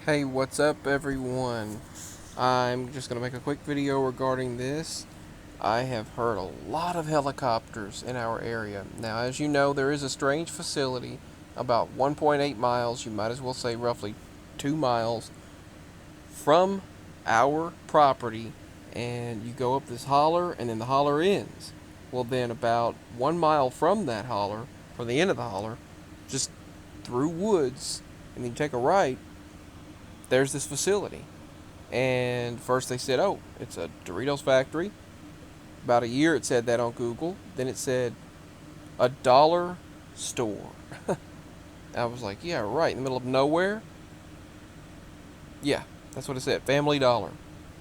Hey, what's up everyone? I'm just going to make a quick video regarding this. I have heard a lot of helicopters in our area. Now, as you know, there is a strange facility about 1.8 miles, you might as well say roughly 2 miles, from our property, and you go up this holler, and then the holler ends. Well, then about 1 mile from that holler, from the end of the holler, just through woods, and then you take a right, there's this facility. And first they said, oh, it's a Doritos factory. About a year it said that on Google. Then it said a dollar store. I was like, yeah, right, in the middle of nowhere. Yeah, that's what it said, Family Dollar.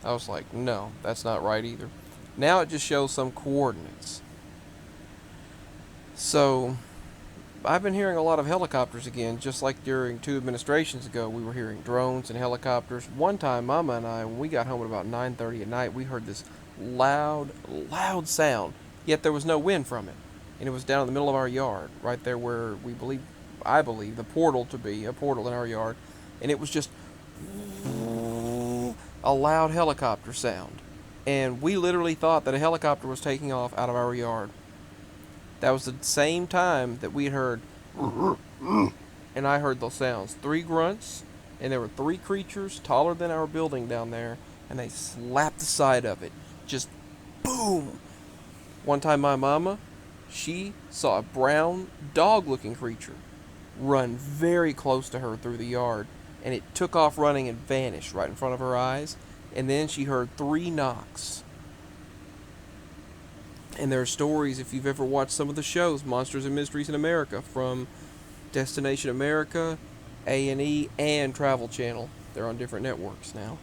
I was like, no, that's not right either. Now it just shows some coordinates. So I've been hearing a lot of helicopters again, just like during 2 administrations ago. We were hearing drones and helicopters. One time, Mama and I, when we got home at about 9:30 at night, we heard this loud sound. Yet there was no wind from it, and it was down in the middle of our yard, right there where I believe, the portal to be a portal in our yard, and it was just a loud helicopter sound, and we literally thought that a helicopter was taking off out of our yard. That was the same time that we had heard, and I heard those sounds. 3 grunts, and there were 3 creatures taller than our building down there, and they slapped the side of it. Just boom! One time my mama, she saw a brown dog-looking creature run very close to her through the yard, and it took off running and vanished right in front of her eyes, and then she heard 3 knocks. And there are stories, if you've ever watched some of the shows, Monsters and Mysteries in America, from Destination America, A&E, and Travel Channel. They're on different networks now.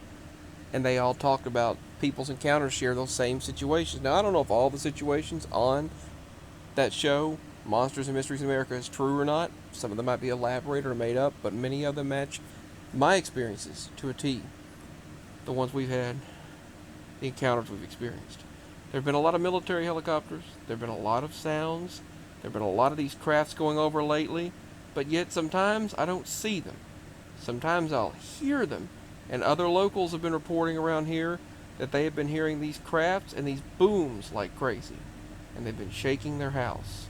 And they all talk about people's encounters share those same situations. Now, I don't know if all the situations on that show, Monsters and Mysteries in America, is true or not. Some of them might be elaborated or made up, but many of them match my experiences to a T. The ones we've had, the encounters we've experienced. There have been a lot of military helicopters. There have been a lot of sounds. There have been a lot of these crafts going over lately. But yet sometimes I don't see them. Sometimes I'll hear them. And other locals have been reporting around here that they have been hearing these crafts and these booms like crazy. And they've been shaking their house.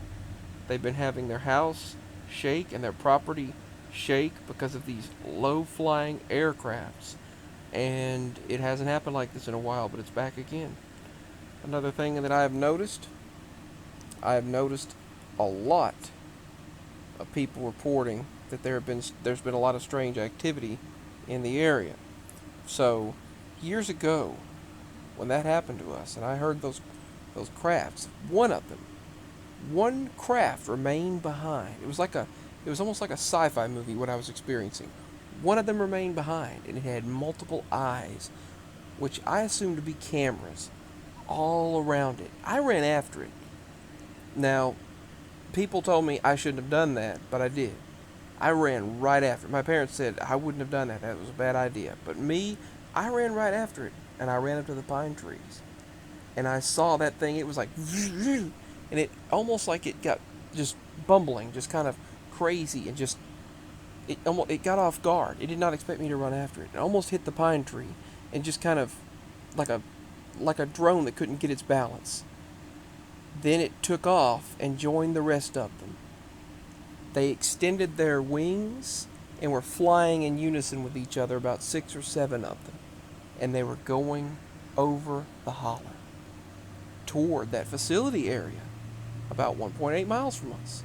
They've been having their house shake and their property shake because of these low-flying aircrafts. And it hasn't happened like this in a while, but it's back again. Another thing that I have noticed a lot of people reporting that there's been a lot of strange activity in the area. So years ago, when that happened to us, and I heard those crafts, one craft remained behind. It was almost like a sci-fi movie what I was experiencing. One of them remained behind, and it had multiple eyes, which I assumed to be cameras all around it. I ran after it. Now, people told me I shouldn't have done that, but I did. I ran right after it. My parents said I wouldn't have done that. That was a bad idea. But me, I ran right after it, and I ran up to the pine trees. And I saw that thing. It was like, and it almost like it got just bumbling, just kind of crazy, and just it got off guard. It did not expect me to run after it. It almost hit the pine tree, and just kind of like a drone that couldn't get its balance. Then it took off and joined the rest of them. They extended their wings and were flying in unison with each other, about 6 or 7 of them. And they were going over the holler toward that facility area, about 1.8 miles from us.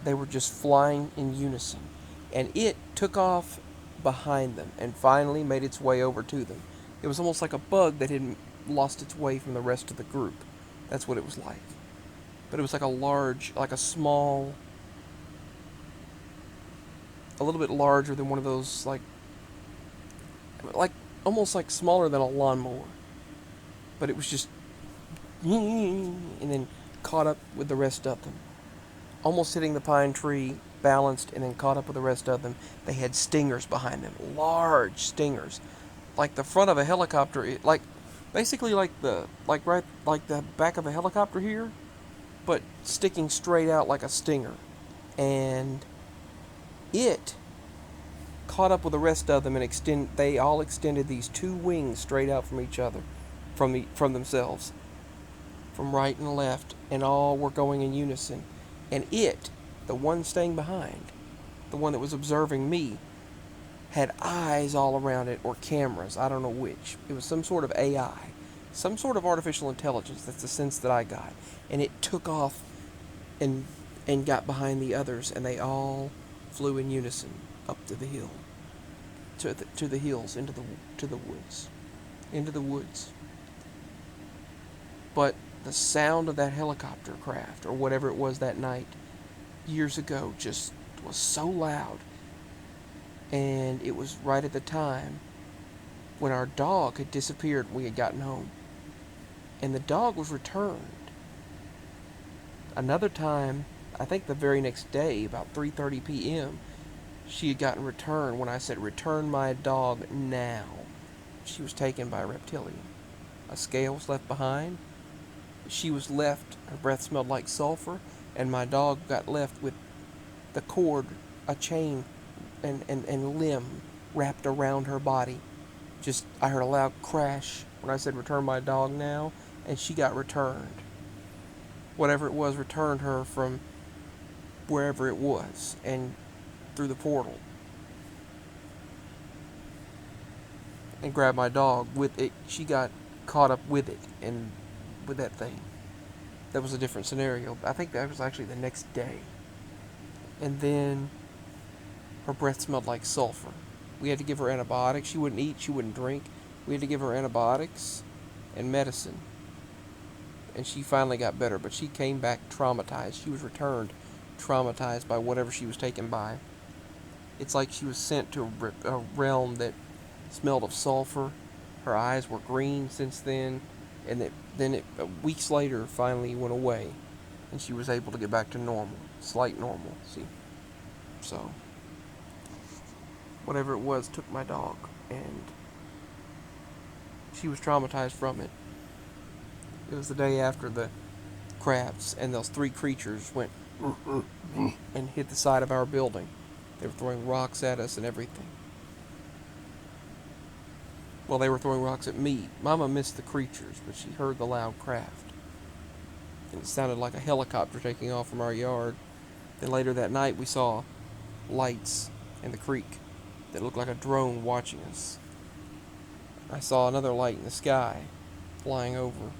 They were just flying in unison. And it took off behind them and finally made its way over to them. It was almost like a bug that had lost its way from the rest of the group. That's what it was like. But it was like a little bit larger than one of those, like almost like smaller than a lawnmower. But it was just, and then caught up with the rest of them. Almost hitting the pine tree, balanced, and then caught up with the rest of them. They had stingers behind them, large stingers, like the front of a helicopter, basically like the back of a helicopter here, but sticking straight out like a stinger. And it caught up with the rest of them, and they all extended these two wings straight out from each other, from themselves, from right and left, and all were going in unison. And the one staying behind, the one that was observing me, had eyes all around it, or cameras, I don't know which. It was some sort of AI, some sort of artificial intelligence. That's the sense that I got. And it took off and got behind the others, and they all flew in unison up to the hill, to the hills, into the woods. But the sound of that helicopter craft, or whatever it was that night, years ago, just was so loud. And it was right at the time when our dog had disappeared. We had gotten home, and the dog was returned. Another time, I think the very next day, about 3:30 p.m., she had gotten returned. When I said, "Return my dog now," she was taken by a reptilian. A scale was left behind. She was left, her breath smelled like sulfur, and my dog got left with the cord, a chain, and limb wrapped around her body. I heard a loud crash when I said, "Return my dog now," and she got returned. Whatever it was returned her from wherever it was, and through the portal, and grabbed my dog with it. She got caught up with it, and with that thing. That was a different scenario. I think that was actually the next day. And then her breath smelled like sulfur. We had to give her antibiotics. She wouldn't eat, she wouldn't drink. We had to give her antibiotics and medicine. And she finally got better, but she came back traumatized. She was returned traumatized by whatever she was taken by. It's like she was sent to a realm that smelled of sulfur. Her eyes were green since then, and then weeks later finally went away, and she was able to get back to normal, slight normal. See, so whatever it was took my dog, and she was traumatized from it. It was the day after the crabs, and those three creatures went and hit the side of our building. They were throwing rocks at us and everything. Well, they were throwing rocks at me. Mama missed the creatures, but she heard the loud craft. And it sounded like a helicopter taking off from our yard. Then later that night, we saw lights in the creek that looked like a drone watching us. I saw another light in the sky flying over.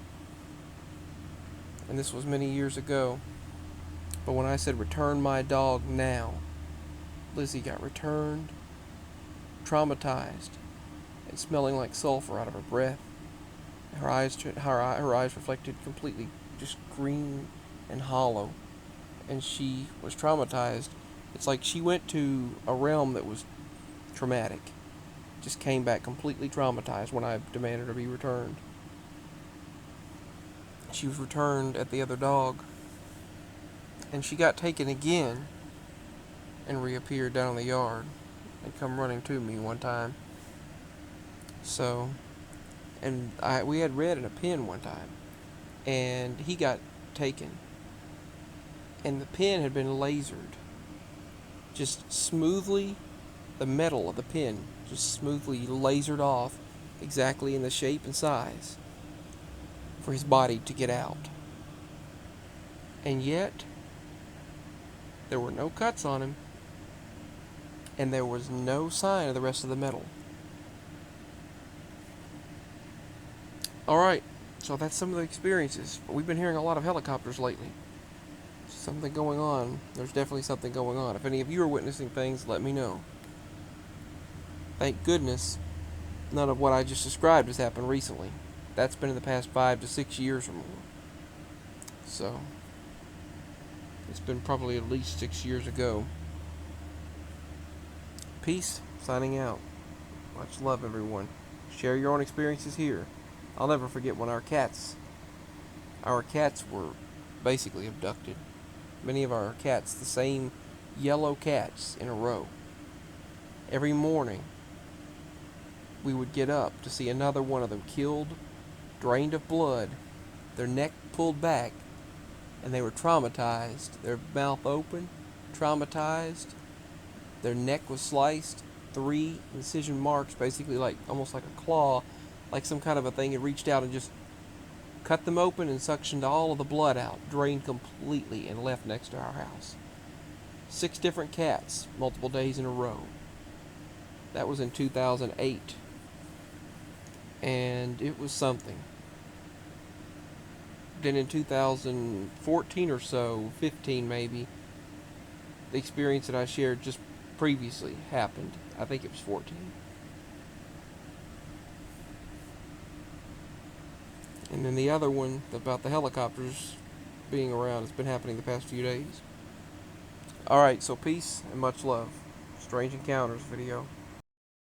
And this was many years ago. But when I said, "Return my dog now," Lizzie got returned, traumatized, and smelling like sulfur out of her breath. Her eyes reflected completely just green and hollow, and she was traumatized. It's like she went to a realm that was traumatic, just came back completely traumatized when I demanded her be returned. She was returned at the other dog, and she got taken again and reappeared down in the yard and come running to me one time. So, and we had Red in a pen one time, and he got taken, and the pen had been lasered, just smoothly, the metal of the pen just smoothly lasered off exactly in the shape and size for his body to get out. And yet, there were no cuts on him, and there was no sign of the rest of the metal. Alright, so that's some of the experiences. We've been hearing a lot of helicopters lately. Something going on. There's definitely something going on. If any of you are witnessing things, let me know. Thank goodness none of what I just described has happened recently. That's been in the past 5 to 6 years or more. So, it's been probably at least 6 years ago. Peace, signing out. Much love, everyone. Share your own experiences here. I'll never forget when our cats were basically abducted. Many of our cats, the same yellow cats in a row. Every morning, we would get up to see another one of them killed, drained of blood, their neck pulled back, and they were traumatized. Their mouth open, traumatized. Their neck was sliced, 3 incision marks, basically like almost like a claw, like some kind of a thing, and reached out and just cut them open and suctioned all of the blood out, drained completely, and left next to our house. 6 different cats, multiple days in a row. That was in 2008. And it was something. Then in 2014 or so, 15 maybe, the experience that I shared just previously happened. I think it was 14. And then the other one about the helicopters being around has been happening the past few days. Alright, so peace and much love. Strange Encounters video.